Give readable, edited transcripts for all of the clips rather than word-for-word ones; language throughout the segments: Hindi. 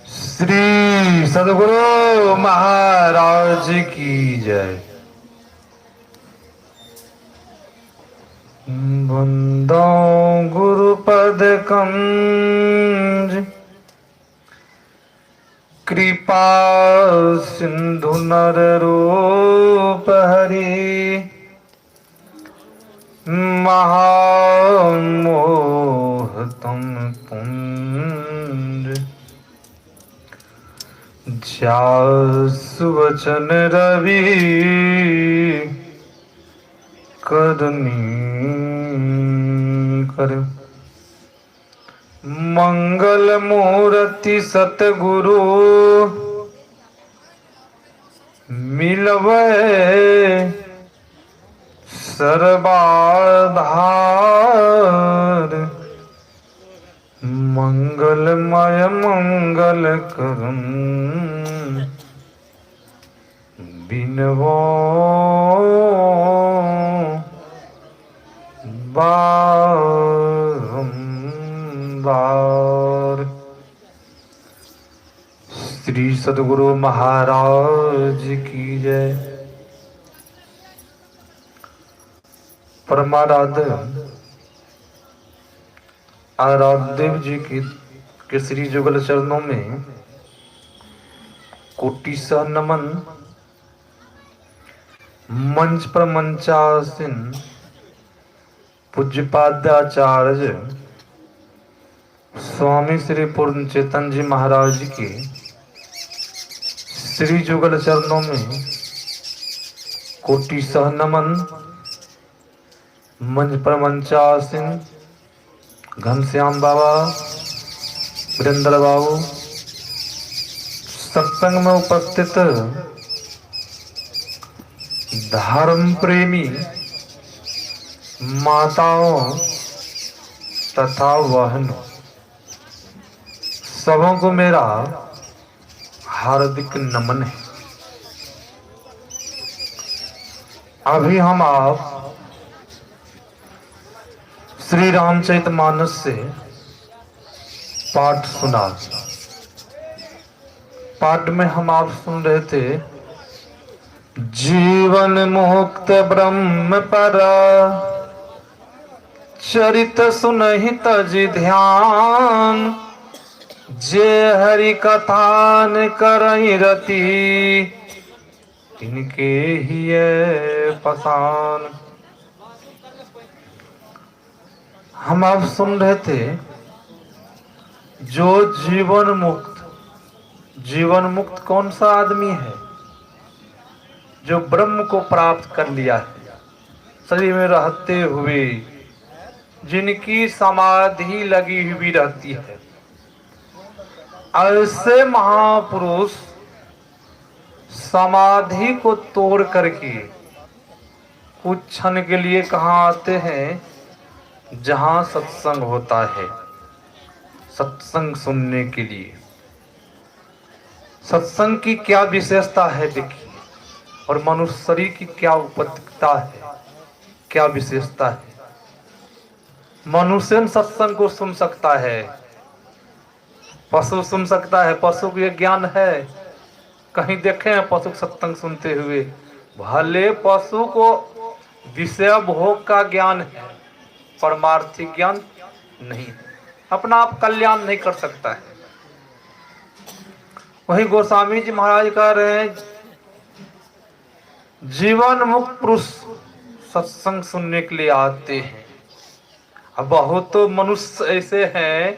श्री सद्गुरु महाराज की जय। बंदो गुरुपद कंज कृपा सिंधु नर रूप हरि महामोह तुम पुंज सुवचन रवि करनी कर मंगल मूर्ति सतगुरु मिलवे सर्वाधार मंगलमय मंगल करुण बिनवो बारंबार। श्री सद्गुरु महाराज की जय। परमाराध्य आराध्य जी के श्री जुगल चरणों में कोटि सा नमन। मंच पर मंचासीन पूज्यपादाचार्य स्वामी श्री पूर्ण चेतन जी महाराज के श्री जुगल चरणों में कोटि सह नमन। मंच पर मंचासीन घनश्याम बाबा, वीरेंद्र बाबू, सत्संग में उपस्थित धर्म प्रेमी माताओं तथा बहनों, सबों को मेरा हार्दिक नमन है। अभी हम आप श्री रामचरितमानस से पाठ सुना। पाठ में हम आप सुन रहे थे जीवन मुक्त ब्रह्म पर चरित सुनहि तजि ध्यान, जे हरि कथान करहि रति तिनके हिय पसान। हम आप सुन रहे थे जो जीवन मुक्त कौन सा आदमी है? जो ब्रह्म को प्राप्त कर लिया है, शरीर में रहते हुए जिनकी समाधि लगी हुई रहती है। ऐसे महापुरुष समाधि को तोड़ करके कुछ क्षण के लिए कहाँ आते हैं? जहां सत्संग होता है, सत्संग सुनने के लिए। सत्संग की क्या विशेषता है देखिए, और मनुष्य शरीर की क्या उपयुक्तता है, क्या विशेषता है। मनुष्य सत्संग को सुन सकता है, पशु सुन सकता है। पशु को यह ज्ञान है? कहीं देखे हैं पशु सत्संग सुनते हुए? भले पशु को विषय भोग का ज्ञान है, परमार्थिक ज्ञान नहीं है, अपना आप कल्याण नहीं कर सकता है। वही गोस्वामी जी महाराज कह रहे हैं जीवन मुक्त पुरुष सत्संग सुनने के लिए आते हैं। अब बहुत मनुष्य ऐसे हैं,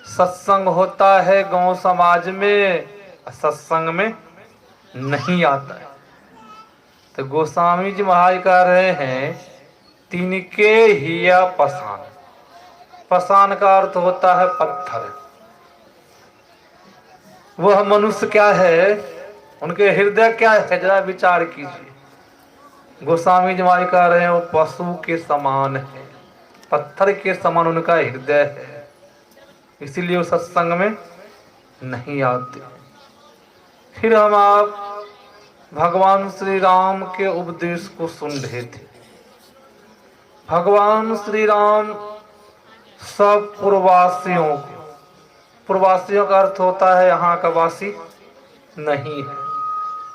सत्संग होता है गांव समाज में, सत्संग में नहीं आता है। तो गोस्वामी जी महाराज कह रहे हैं तिनके हिय पसान। पसान का अर्थ होता है पत्थर। वह मनुष्य क्या है, उनके हृदय क्या है, जरा विचार कीजिए। गोस्वामी जी महाराज कह रहे हैं वो पशु के समान है, पत्थर के समान उनका हृदय है, इसीलिए वो सत्संग में नहीं आते। फिर हम आप भगवान श्री राम के उपदेश को सुन रहे थे। भगवान श्री राम सब पूर्ववासियों को, प्रवासियों का अर्थ होता है यहाँ का वासी नहीं है।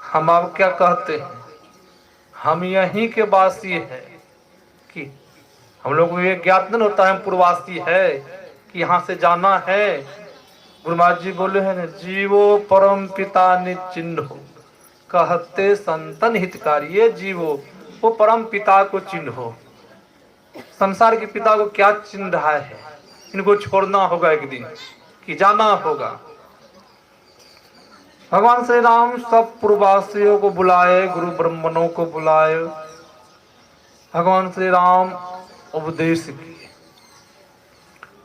हम अब क्या कहते हैं, हम यहीं के वासी है कि हम लोग को ये ज्ञात नहीं होता है हम प्रवासी है कि यहाँ से जाना है। गुरु महाराज जी बोले हैं ना, जीवो परम पिता निचिन्ह कहते संतन हितकारी। ये जीवो वो परम पिता को चिन्हो। संसार के पिता को क्या चिन्ह रहा है, इनको छोड़ना होगा एक दिन कि जाना होगा। भगवान श्री राम सब पूर्ववासियों को बुलाए, गुरु ब्राह्मणों को बुलाए। भगवान श्री राम उपदेश किए।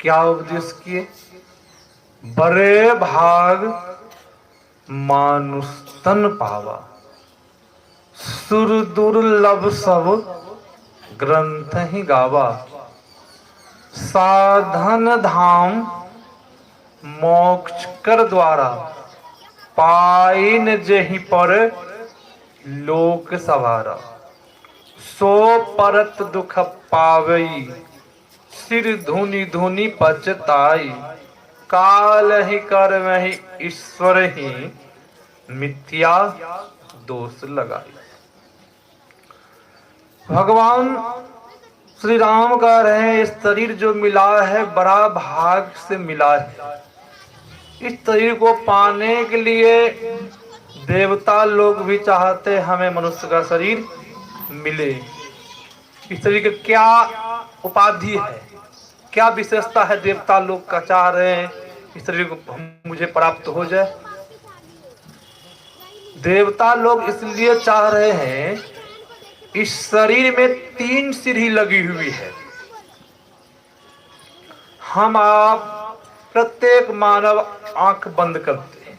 क्या उपदेश किए? बड़े भाग मानुष तन पावा, सुर दुर्लभ सब ग्रंथ ही गावा। साधन धाम मोक्ष कर द्वारा, पाइन जेहि पर लोक सवारा। सो परत दुख पावई, सिर धुनि धुनि पचताई। काल ही कर्म ही ईश्वर ही, मिथ्या दोष लगाई। भगवान श्री राम कह रहे हैं, इस शरीर जो मिला है बड़ा भाग से मिला है। इस शरीर को पाने के लिए देवता लोग भी चाहते हमें मनुष्य का शरीर मिले। इस शरीर का क्या उपाधि है, क्या विशेषता है, देवता लोग का चाह रहे हैं इस शरीर को मुझे प्राप्त हो जाए। देवता लोग इसलिए चाह रहे हैं, इस शरीर में 3 सीढ़ी लगी हुई है। हम आप प्रत्येक मानव आंख बंद करते हैं,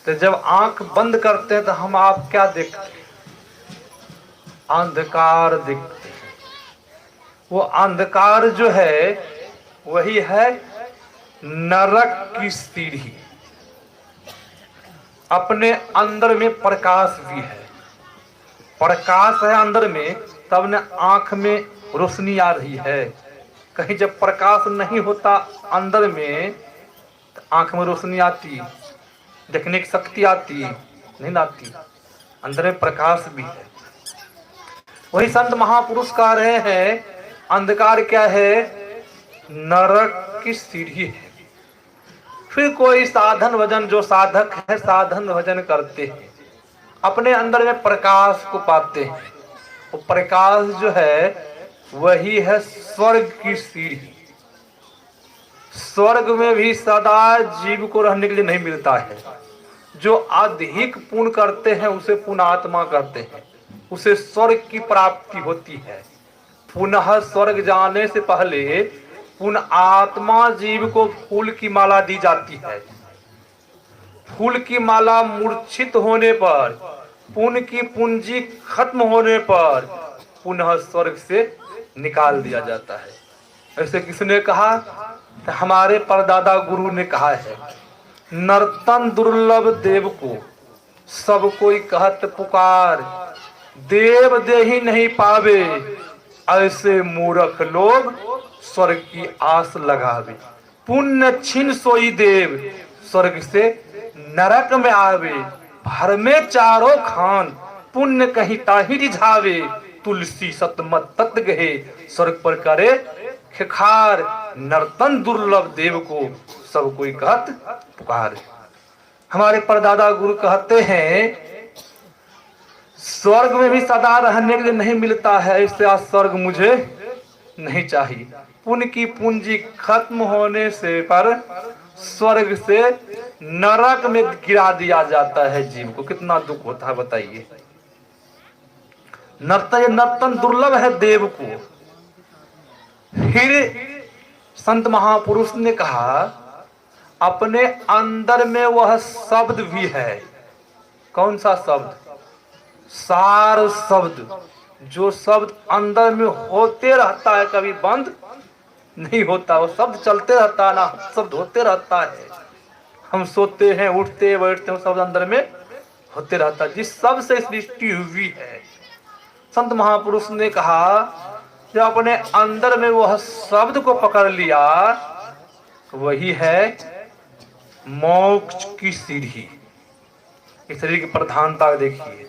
तो जब आंख बंद करते हैं तो हम आप क्या देखते हैं? अंधकार दिखते हैं। वो अंधकार जो है वही है नरक की सीढ़ी। अपने अंदर में प्रकाश भी है, प्रकाश है अंदर में, तब न आंख में रोशनी आ रही है। कहीं जब प्रकाश नहीं होता अंदर में तो आंख में रोशनी आती, देखने की शक्ति आती नहीं आती। अंदर में प्रकाश भी है। वही संत महापुरुष कह रहे हैं, अंधकार क्या है? नरक की सीढ़ी है। फिर कोई साधन भजन, जो साधक है साधन भजन करते हैं, अपने अंदर में प्रकाश को पाते हैं। वो प्रकाश जो है वही है स्वर्ग की सीढ़ी। स्वर्ग में भी सदा जीव को रहने के लिए नहीं मिलता है। जो अधिक पुण्य करते हैं उसे पुण्यात्मा कहते हैं, उसे स्वर्ग की प्राप्ति होती है। पुनः स्वर्ग जाने से पहले पुण्य आत्मा जीव को फूल की माला दी जाती है। फूल की माला मूर्छित होने पर, पुण्य की पूंजी खत्म होने पर पुनः स्वर्ग से निकाल दिया जाता है। ऐसे किसने कहा? तो हमारे परदादा गुरु ने कहा है, नर्तन दुर्लभ देव को सब कोई कहत पुकार। देव दे ही नहीं पावे, ऐसे मूर्ख लोग स्वर्ग की आस लगावे। पुण्य छिन सोई देव, स्वर्ग से नरक में आवे। भर में चारों खान, पुण्य कहीं ताही रिझावे। तुलसी सतमत तत् गहे, स्वर्ग पर करे खिखार। नर्तन दुर्लभ देव को सब कोई कहत पुकार। हमारे परदादा गुरु कहते हैं, स्वर्ग में भी सदा रहने के लिए नहीं मिलता है, इससे स्वर्ग मुझे नहीं चाहिए। पुण्य की पूंजी खत्म होने से पर स्वर्ग से नरक में गिरा दिया जाता है जीव को। कितना दुख होता है बताइए। नर्तन दुर्लभ है देव को। फिर संत महापुरुष ने कहा, अपने अंदर में वह शब्द भी है। कौन सा शब्द? सार शब्द। जो शब्द अंदर में होते रहता है, कभी बंद नहीं होता। वो शब्द चलते रहता है ना, शब्द होते रहता है। हम सोते हैं, उठते बैठते हैं, शब्द अंदर में होते रहता है। जिस शब्द से सृष्टि हुई है, संत महापुरुष ने कहा, जब अपने अंदर में वह शब्द को पकड़ लिया, वही है मोक्ष की सीढ़ी। इस शरीर की प्रधानता देखिए।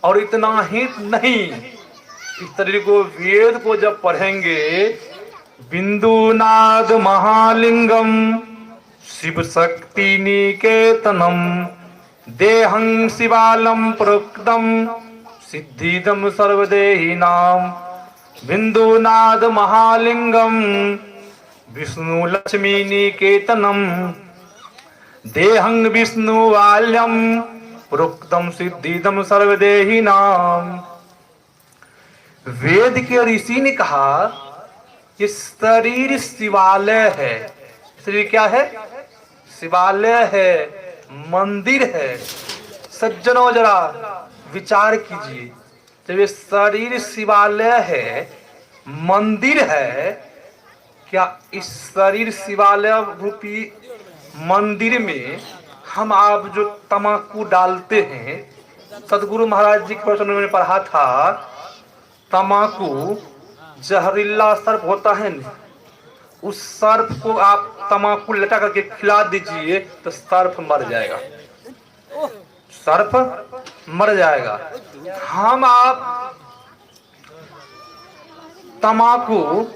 और इतना ही नहीं, इस शरीर को वेद को जब पढ़ेंगे, बिंदुनाद महालिंगम शिव शक्ति निकेतनम देहं शिवालम प्रोक्तम सिद्धिदम सर्वदेहिनाम। बिंदुनाद महालिंगम विष्णु लक्ष्मी निकेतनम देहं विष्णुवाल्यम प्रोक्तम सिद्धिदम सर्वदेहिनाम। वेद के ऋषि ने कहा ये शरीर शिवालय है। शरीर क्या है? शिवालय है, मंदिर है। सज्जनों जरा विचार कीजिए, जब ये शरीर शिवालय है, मंदिर है, क्या इस शरीर शिवालय रूपी मंदिर में हम आप जो तमाकू डालते हैं, सदगुरु महाराज जी के प्रवचन में पढ़ा था, तमाकू जहरीला सर्प होता है न, उस सर्प को आप तमाकू लटा करके खिला दीजिए तो सर्प मर जाएगा, सर्प मर जाएगा। हम आप तमाकू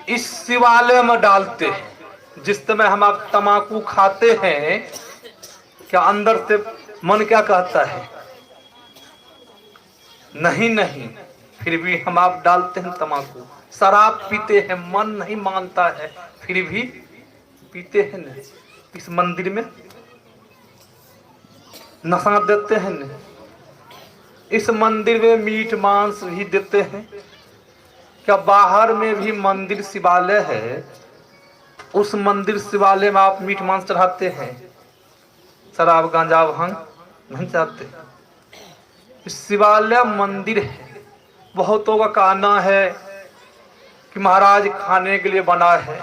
इस शिवालय में डालते हैं, जिस समय हम आप तमाकू खाते हैं, क्या अंदर से मन क्या कहता है? नहीं नहीं, फिर भी हम आप डालते हैं तमाकू। शराब पीते हैं, मन नहीं मानता है, फिर भी पीते हैं न। इस मंदिर में नशा देते हैं न, इस मंदिर में मीट मांस भी देते हैं। क्या बाहर में भी मंदिर शिवालय है, उस मंदिर शिवालय में आप मीट मांस चढ़ाते हैं, शराब गांजा भांग नहीं चढ़ाते? शिवालय मंदिर है। बहुतों का कहना है कि महाराज खाने के लिए बना है।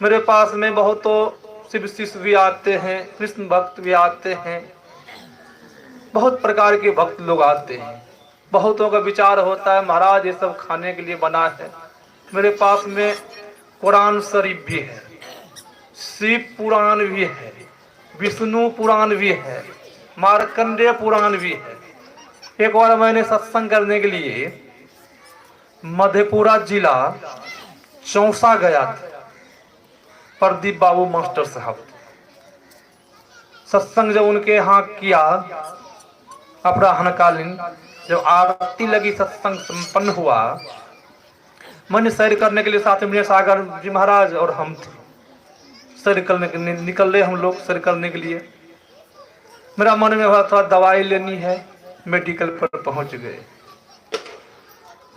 मेरे पास में बहुतों शिव शिष्य भी आते हैं, कृष्ण भक्त भी आते हैं, बहुत प्रकार के भक्त लोग आते हैं। बहुतों का विचार होता है महाराज ये सब खाने के लिए बना है। मेरे पास में कुरान शरीफ भी है, शिव पुराण भी है, विष्णु पुराण भी है, मार्कंडेय पुराण भी है। एक बार मैंने सत्संग करने के लिए मधेपुरा जिला चौसा गया था, प्रदीप बाबू मास्टर साहब। सत्संग जब उनके यहाँ किया, अपराह्नकालीन जब आरती लगी, सत्संग संपन्न हुआ, मैंने सैर करने के लिए साथ में सागर जी महाराज और हम थे। सैर करने निकल रहे हम लोग सैर करने के लिए। मेरा मन में हुआ था दवाई लेनी है, मेडिकल पर पहुंच गए।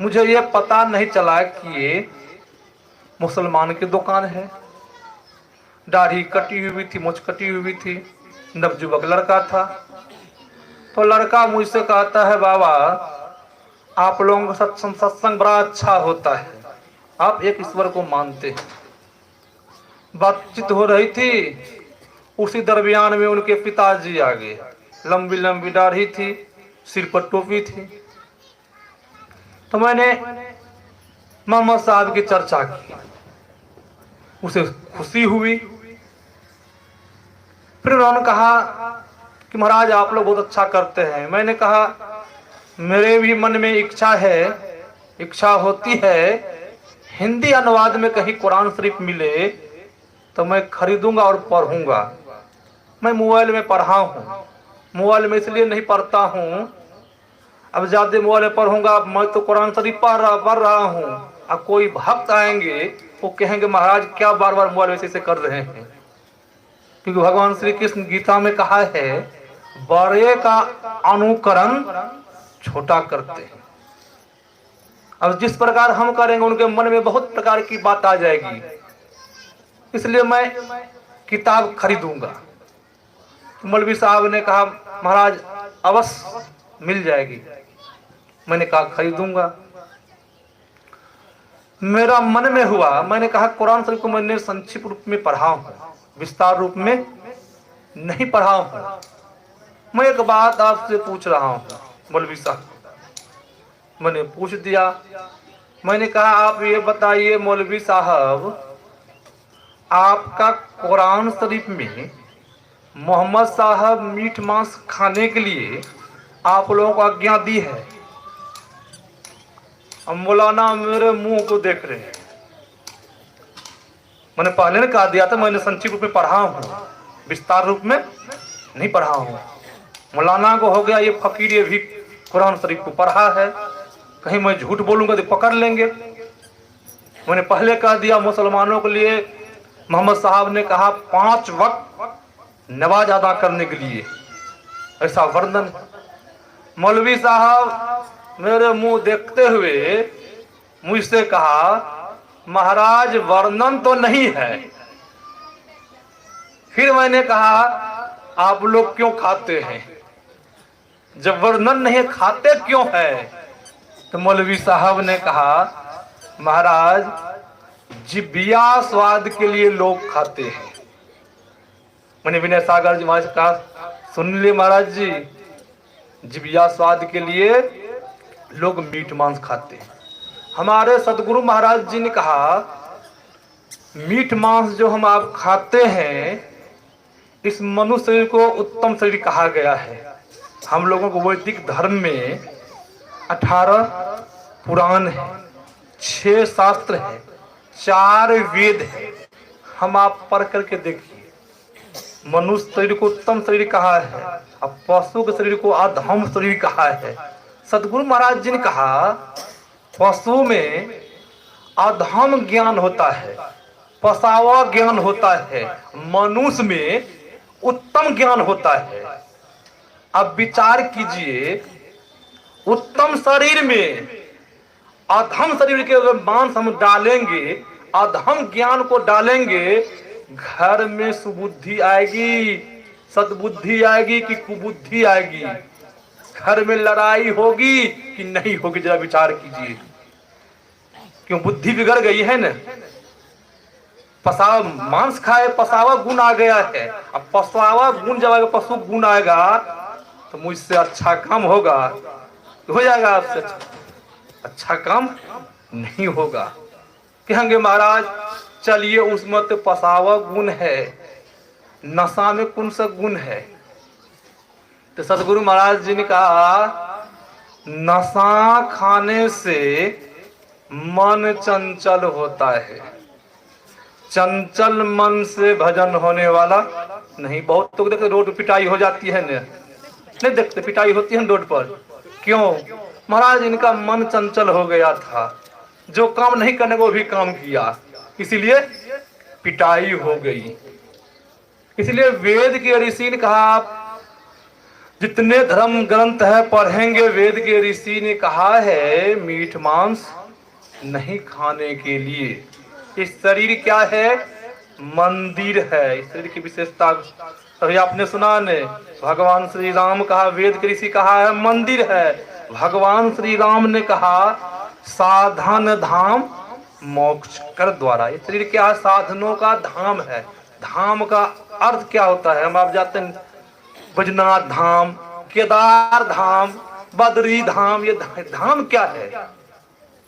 मुझे ये पता नहीं चला कि ये मुसलमान की दुकान है। दाढ़ी कटी हुई थी, मुझ कटी हुई थी, नवजुवक लड़का था। तो लड़का मुझसे कहता है बाबा आप लोगों का सत्संग बड़ा अच्छा होता है, आप एक ईश्वर को मानते हैं। बातचीत हो रही थी, उसी दरमियान में उनके पिताजी आ गए। लंबी लंबी दाढ़ी थी, सिर पर टोपी थी। तो मैंने मोहम्मद साहब की चर्चा की, उसे खुशी हुई। फिर उन्होंने कहा कि महाराज आप लोग बहुत अच्छा करते हैं। मैंने कहा मेरे भी मन में इच्छा होती है हिंदी अनुवाद में कहीं कुरान शरीफ मिले तो मैं खरीदूंगा और पढ़ूंगा। मैं मोबाइल में पढ़ा हूँ, मोबाइल में इसलिए नहीं पढ़ता हूँ, अब ज्यादा मोबाइल में पढ़ूंगा, मैं तो कुरान शरीफ पढ़ रहा हूँ। अब कोई भक्त आएंगे वो कहेंगे महाराज क्या बार बार मोबाइल वैसे कर रहे हैं। क्योंकि भगवान श्री कृष्ण गीता में कहा है बड़े का अनुकरण छोटा करते हैं। अब जिस प्रकार हम करेंगे उनके मन में बहुत प्रकार की बात आ जाएगी, इसलिए मैं किताब खरीदूंगा। मौलवी साहब ने कहा महाराज अवश्य मिल जाएगी। मैंने कहा खरीदूंगा। मेरा मन में हुआ, मैंने कहा कुरान शरीफ को मैंने संक्षिप्त रूप में पढ़ा हूं, विस्तार रूप में नहीं पढ़ा हूं। मैं एक बात आपसे पूछ रहा हूं मौलवी साहब। मैंने पूछ दिया, मैंने कहा आप ये बताइए मौलवी साहब, आपका कुरान शरीफ में मोहम्मद साहब मीट मांस खाने के लिए आप लोगों को आज्ञा दी है। अब मौलाना मेरे मुंह को देख रहे हैं। मैंने पहले ने कहा दिया था, मैंने संक्षिप्त रूप में पढ़ा हूँ, विस्तार रूप में नहीं पढ़ा हूँ। मौलाना को हो गया ये फकीर, ये भी कुरान शरीफ को पढ़ा है, कहीं मैं झूठ बोलूंगा तो पकड़ लेंगे। मैंने पहले कह दिया मुसलमानों के लिए मोहम्मद साहब ने कहा 5 वक्त नमाज अदा करने के लिए, ऐसा वर्णन। मौलवी साहब मेरे मुंह देखते हुए मुझसे कहा, महाराज वर्णन तो नहीं है। फिर मैंने कहा आप लोग क्यों खाते हैं, जब वर्णन नहीं खाते क्यों है? तो मौलवी साहब ने कहा, महाराज जिबिया स्वाद के लिए लोग खाते हैं। मैंने विनय सागर जी महाराज कहा, सुन ले महाराज जी, जिबिया स्वाद के लिए लोग मीट मांस खाते हैं। हमारे सदगुरु महाराज जी ने कहा, मीट मांस जो हम आप खाते हैं, इस मनुष्य शरीर को उत्तम शरीर कहा गया है। हम लोगों को वैदिक धर्म में 18 पुराण है, 6 शास्त्र है, 4 वेद है। हम आप पढ़ करके देखिए, मनुष्य शरीर को उत्तम शरीर कहा है, अब पशु के शरीर को अधम शरीर कहा है। सदगुरु महाराज जी ने कहा, पशु में अधम ज्ञान होता है, पसावा ज्ञान होता है, मनुष्य में उत्तम ज्ञान होता है। अब विचार कीजिए, उत्तम शरीर में अधम शरीर के अगर मांस हम डालेंगे, अधम ज्ञान को डालेंगे, घर में सुबुद्धि आएगी, सद्बुद्धि आएगी कि कुबुद्धि आएगी? घर में लड़ाई होगी कि नहीं होगी? जरा विचार कीजिए। क्यों? बुद्धि बिगड़ गई है ना। पसावा मांस खाए, पसावा गुण आ गया है। अब पसावा गुण जब आएगा, पशु गुण आएगा, तो मुझसे अच्छा काम होगा, हो जाएगा। आपसे अच्छा काम नहीं होगा। कहेंगे महाराज चलिए उसमें तो पसावा गुण है, नशा में कौन सा गुण है? तो सदगुरु महाराज जी ने कहा, नशा खाने से मन चंचल होता है, चंचल मन से भजन होने वाला नहीं। बहुत तो देखते रोड पर पिटाई हो जाती है ना, नहीं देखते पिटाई होती है रोड पर, क्यों? महाराज इनका मन चंचल हो गया था, जो काम नहीं करने को भी काम किया, इसीलिए पिटाई हो गई। इसलिए वेद के ऋषि ने कहा, आप जितने धर्म ग्रंथ है पढ़ेंगे, वेद के ऋषि ने कहा है मीट मांस नहीं खाने के लिए। इस शरीर क्या है? मंदिर है। इस शरीर की विशेषता तभी आपने सुना ने, भगवान श्री राम कहा, वेद के ऋषि कहा है मंदिर है। भगवान श्री राम ने कहा साधन धाम मोक्ष कर द्वारा। ये शरीर क्या है? साधनों का धाम है। धाम का अर्थ क्या होता है? हम आप जाते हैं बजनाथ धाम, केदार धाम, बद्री धाम, ये धाम क्या है?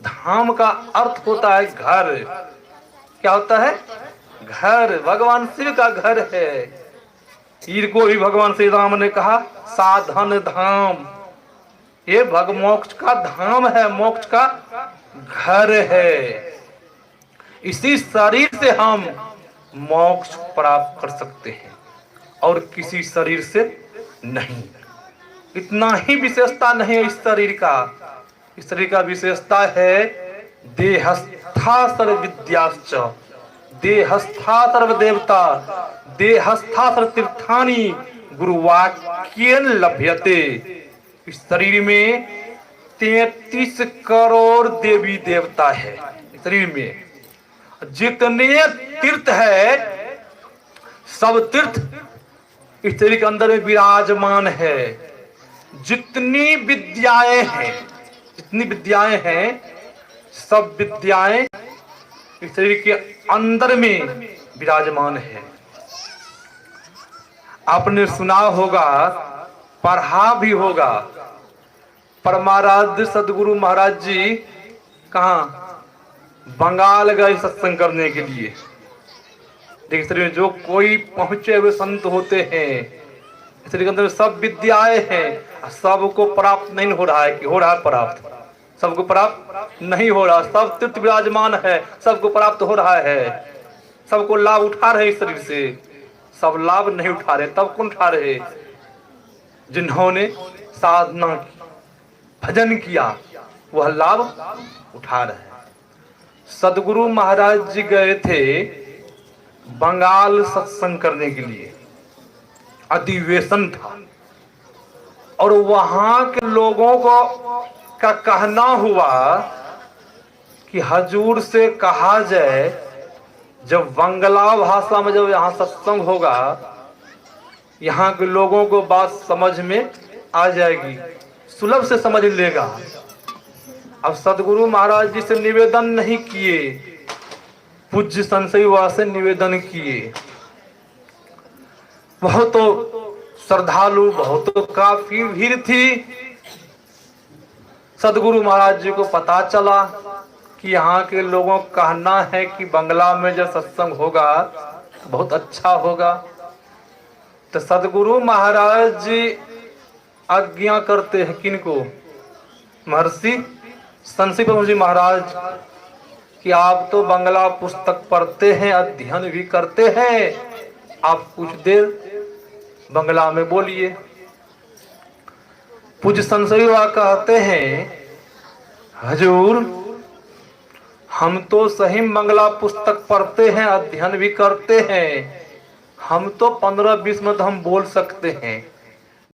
धाम का अर्थ होता है घर। क्या होता है? घर। भगवान शिव का घर है। ईर को भी भगवान श्री राम ने कहा साधन धाम, ये मोक्ष का धाम है, मोक्ष का घर है। इसी शरीर से हम मोक्ष प्राप्त कर सकते हैं और किसी शरीर से नहीं। इतना ही विशेषता नहीं है इस शरीर का। इस शरीर का विशेषता है देहस्था सर्व विद्याश्च, देहस्था सर्व देवता, देहस्था सर्व तीर्थानि गुरुवाक्येन लभ्यते। इस शरीर में 33 करोड़ देवी देवता है। इस शरीर में जितने तीर्थ है, सब तीर्थ इस शरीर के अंदर में विराजमान है। जितनी विद्याएं हैं, जितनी विद्याएं हैं, सब विद्याएं इस शरीर के अंदर में विराजमान है। आपने सुना होगा, पढ़ा भी होगा, परमाराध्य सदगुरु महाराज जी कहाँ? बंगाल गए सत्संग करने के लिए। देखिए जो कोई पहुंचे हुए संत होते हैं, इसलिए अंदर सब विद्याएं हैं, सबको प्राप्त नहीं हो रहा है कि हो रहा है प्राप्त, सबको प्राप्त नहीं हो रहा, सब तीर्थ विराजमान है, सबको प्राप्त हो रहा है, सबको लाभ उठा रहे इस शरीर से। सब लाभ नहीं उठा रहे, तब कौन उठा रहे? जिन्होंने साधना की, भजन किया, वह लाभ उठा रहे हैं। सदगुरु महाराज जी गए थे बंगाल सत्संग करने के लिए, अधिवेशन था, और वहां के लोगों को का कहना हुआ कि हजूर से कहा जाए जब बंगला भाषा में जब यहाँ सत्संग होगा, यहाँ के लोगों को बात समझ में आ जाएगी, सुलभ से समझ लेगा। अब सदगुरु महाराज जी से निवेदन नहीं किए, पूज्य संशय वा से निवेदन किए। बहुत श्रद्धालु, बहुत काफी भीड़ थी। सदगुरु महाराज जी को पता चला कि यहाँ के लोगों का कहना है कि बंगला में जब सत्संग होगा बहुत अच्छा होगा। तो सदगुरु महाराज जी आज्ञा करते हैं किनको? महर्षि संशय प्रभु जी महाराज कि आप तो बंगला पुस्तक पढ़ते हैं, अध्ययन भी करते हैं, आप कुछ देर बंगला में बोलिए। पूज्य संशय कहते हैं, हजूर हम तो सही बंगला पुस्तक पढ़ते हैं, अध्ययन भी करते हैं, हम तो 15-20 मिनट हम बोल सकते हैं,